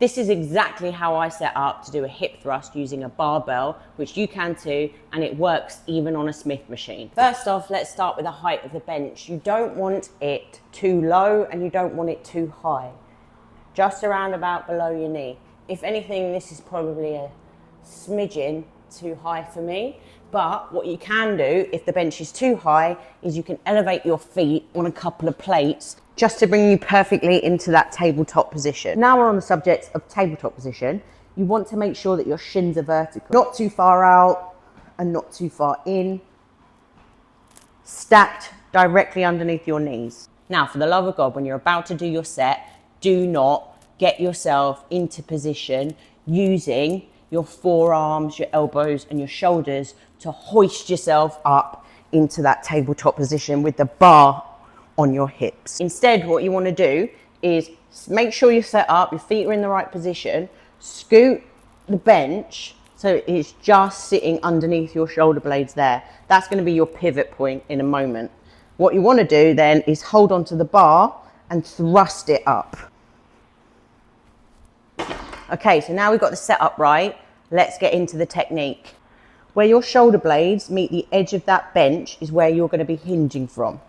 This is exactly how I set up to do a hip thrust using a barbell, which you can too, and it works even on a Smith machine. First off, let's start with the height of the bench. You don't want it too low and you don't want it too high. Just around about below your knee. If anything, this is probably a smidgen too high for me. But what you can do if the bench is too high is you can elevate your feet on a couple of plates just to bring you perfectly into that tabletop position. Now we're on the subject of tabletop position. You want to make sure that your shins are vertical, not too far out and not too far in, stacked directly underneath your knees. Now, for the love of God, when you're about to do your set, do not get yourself into position using your forearms, your elbows and your shoulders to hoist yourself up into that tabletop position with the bar on your hips. Instead, what you want to do is make sure you're set up, your feet are in the right position, scoot the bench so it's just sitting underneath your shoulder blades there. That's going to be your pivot point in a moment. What you want to do then is hold onto the bar and thrust it up. Okay, so now we've got the setup right, let's get into the technique. Where your shoulder blades meet the edge of that bench is where you're going to be hinging from.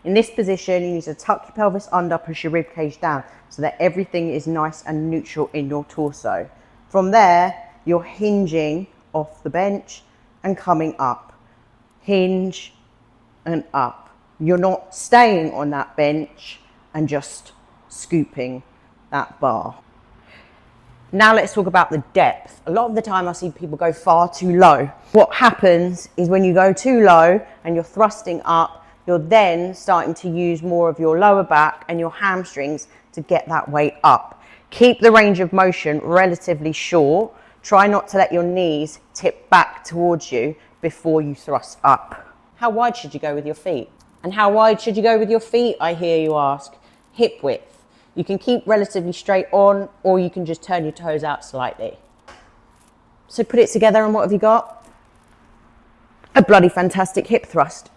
In this position, you need to tuck your pelvis under, push your rib cage down so that everything is nice and neutral in your torso. From there, you're hinging off the bench and coming up. Hinge and up. You're not staying on that bench and just scooping that bar. Now let's talk about the depth. A lot of the time I see people go far too low. What happens is when you go too low and you're thrusting up, you're then starting to use more of your lower back and your hamstrings to get that weight up. Keep the range of motion relatively short. Try not to let your knees tip back towards you before you thrust up. How wide should you go with your feet? And how wide should you go with your feet, I hear you ask? Hip width. You can keep relatively straight on, or you can just turn your toes out slightly. So put it together and what have you got? A bloody fantastic hip thrust.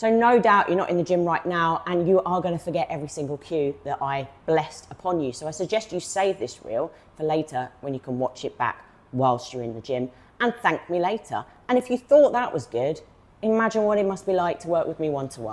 So no doubt you're not in the gym right now and you are going to forget every single cue that I blessed upon you. So I suggest you save this reel for later when you can watch it back whilst you're in the gym and thank me later. And if you thought that was good, imagine what it must be like to work with me one-to-one.